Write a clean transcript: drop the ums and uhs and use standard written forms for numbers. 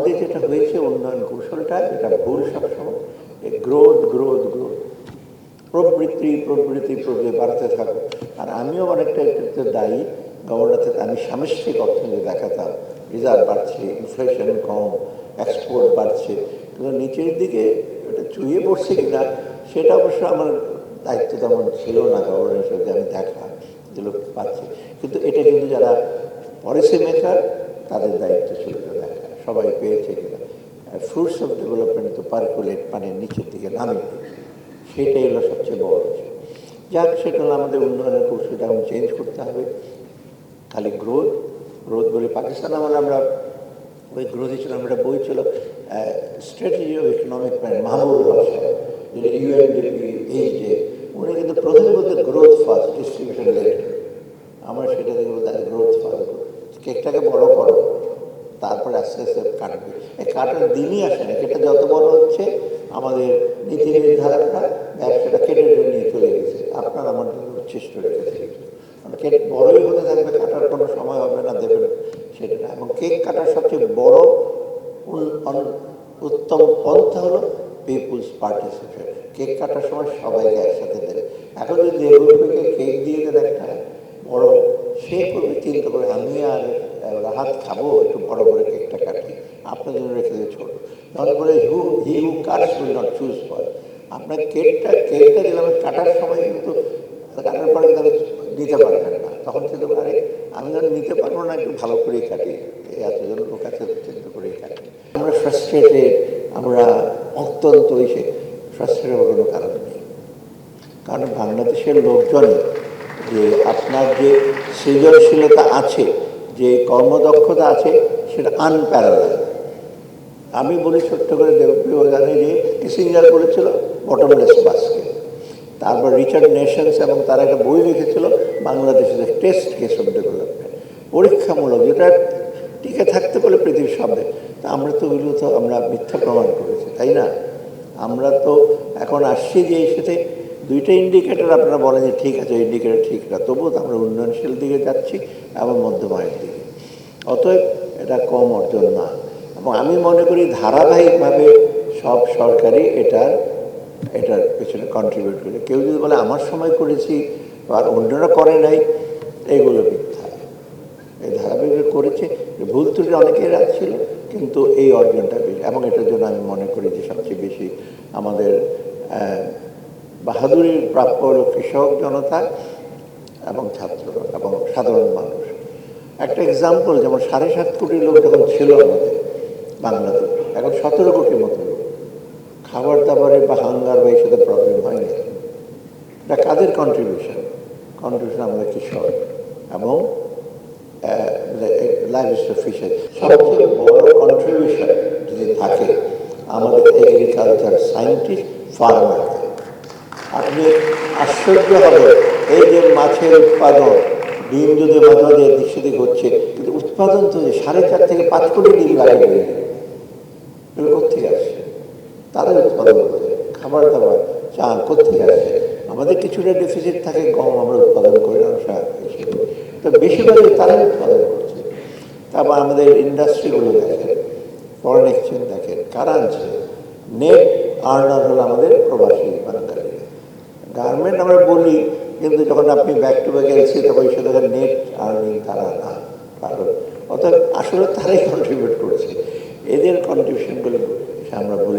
আমাদের যেটা হয়েছে উন্নয়ন কৌশলটা, যেটা ভুল সবসময়, গ্রোথ গ্রোথ গ্রোথ, প্রবৃত্তি প্রবৃত্তি প্রবৃত্তি বাড়তে থাকো। আর আমিও অনেকটা এটাতে দায়ী। গভর্নরতে আমি সামষ্টিক অর্থনীতি দেখাতাম, রিজার্ভ বাড়ছে, ইনফ্লেশন কম, এক্সপোর্ট বাড়ছে, কিন্তু নিচের দিকে এটা চুইয়ে পড়ছে কিনা সেটা অবশ্য আমার দায়িত্ব তেমন ছিল না গভর্নর হিসেবে, আমি দেখা যেগুলো পাচ্ছি। কিন্তু এটা কিন্তু যারা পলিসি মেকার তাদের দায়িত্ব ছিল দেখা সবাই পেয়েছে কিনা। ফ্রুটস অফ ডেভেলপমেন্ট তো পার্কুলেট পানির নিচের দিকে নামে, সেটাই হলো সবচেয়ে বড় বিষয়। যাক, সেটা হলো আমাদের উন্নয়নের কৌশলটা এখন চেঞ্জ করতে হবে। খালি গ্রোথ গ্রোথ বলে পাকিস্তান আমলে আমরা ওই গ্রোথ ছিল, একটা বই ছিল strategy of economic plan, Mahmudul Haque Saheb, যেটা ইউএনডিপি এইচডে, উনি কিন্তু প্রথমে বলতে গ্রোথ ফার্স্ট, ডিস্ট্রিবিউশন লেট। আমরা সেটা দেখবো তাদের গ্রোথ ফার্স্ট, কেকটাকে বড় করো, তারপরে আস্তে আস্তে কাটবে। এই কাটার দিনই আসে না, কেকটা যত বড় হচ্ছে আমাদের নীতি নির্ধারকরা ব্যবসাটা কেটে নিয়ে চলে গেছে। আপনার আমার জন্য উচ্ছিষ্ট রেখেছে, কেক বড়ই হতে থাকবে, কাটার কোনো সময় হবে না, দেবেন সেটা না। এবং কেক কাটার সবচেয়ে বড় উত্তম পন্থা হলো পিপুলস পার্টিসিপেট। কেক কাটার সময় সবাইকে একসাথে দেবে। এখন যদি দেবকে কেক দিয়ে দেন একটা বড়, সে করবে চিন্তা করে আমি আর রাহাত খাবো, একটু বড় করে কেকটা কাটি, আপনার জন্য রেখে দিয়ে ছোট। তাহলে বলে he who cuts will not choose for. আপনার কেকটা দিলাম, কাটার সময় কিন্তু কাটার পরে কিন্তু দিতে পারবেন না, তখন চিন্তা করে আরে আমি যখন নিতে পারবো না, একটু ভালো করেই কাটি, এতজন লোক আছে চিন্তা করেই কাটি। আমরা ফ্রাস্ট্রেটেড, আমরা অত্যন্ত ফ্রাস্ট্রেটেড হওয়ার কোনো কারণ নেই। কারণ বাংলাদেশের লোকজনের যে আপনার যে সৃজনশীলতা আছে, যে কর্মদক্ষতা আছে, সেটা আনপ্যারালাল। আমি বলি ছোট্ট করে, দেবপ্রিয় জানে যে কিসিঞ্জার করেছিল বটমলেস বাস্কেট। তারপর রিচার্ড নেশনস এবং তারা একটা বই লিখেছিল বাংলাদেশের টেস্ট কেস অফ ডেভেলপমেন্ট, পরীক্ষামূলক, যেটা টিকে থাকতে পারে পৃথিবীর সামনে। তা আমরা তো ওইগুলো তো আমরা মিথ্যা প্রমাণ করেছি, তাই না? আমরা তো এখন আসছি যে এর সাথে দুইটা ইন্ডিকেটর আপনারা বলেন যে ঠিক আছে, ইন্ডিকেটর ঠিক না, তবুও তো আমরা উন্নয়নশীল দিকে যাচ্ছি এবং মধ্যম আয়ের দিকে। অতএব এটা কম অর্জন না। এবং আমি মনে করি ধারাবাহিকভাবে সব সরকারই এটার পেছনে কন্ট্রিবিউট করে। কেউ যদি বলে আমার সময় করেছি আর অন্যরা করে নাই, এগুলো মিথ্যা। এই ধারাবাহিক করেছে, ভুল ত্রুটি অনেকেই রাখছিল, কিন্তু এই অর্জনটা বেশি। এবং এটার জন্য আমি মনে করি যে সবচেয়ে বেশি আমাদের বাহাদুরির প্রাপ্য হল কৃষক জনতা এবং ছাত্র এবং সাধারণ মানুষ। একটা এক্সাম্পল, যেমন 7.5 কোটি লোক যখন ছিল আমাদের বাংলাদেশ, এখন 17 কোটির মতো লোক, খাবার দাবারে বা হাঙ্গার বা এই সাথে প্রবলেম হয়নি। এটা কাদের কন্ট্রিবিউশন? আমাদের কৃষক এবং লাইভস্টক ফিশারি। সবচেয়ে বড় কন্ট্রিবিউশন যদি থাকে আমাদের এগ্রিকালচার সায়েন্টিস্ট, ফার্মার। আপনি আশ্চর্য হবেন, এই যে মাছের উৎপাদন, ডিম যদি মাঝে মাঝে এদিক সেদিক হচ্ছে, কিন্তু উৎপাদন তো 4.5 থেকে 5 কোটি ডিম লাগে। এগুলো কোথেকে আসছে? তাদের উৎপাদন করছে, খাবার দাবার চাল কোথেকে আসছে? আমাদের কিছুটা ডেফিসিট থাকে, গম আমরা উৎপাদন করি না, তো বেশিরভাগই তারাই উৎপাদন করছে। তারপর আমাদের ইন্ডাস্ট্রিগুলো দেখেন, ফরেন এক্সচেঞ্জ দেখেন, কারা আনছে? নেট আর্নার হলো আমাদের প্রবাসী বাঙালি। গার্মেন্ট আমরা বলি, কিন্তু যখন আপনি ব্যাক টু ব্যাক এলসি তখন সেটা নেট আর্নিং তারা না, কারণ অর্থাৎ আসলে তারাই কন্ট্রিবিউট করছে। এদের কন্ট্রিবিউশনগুলো আমরা বলি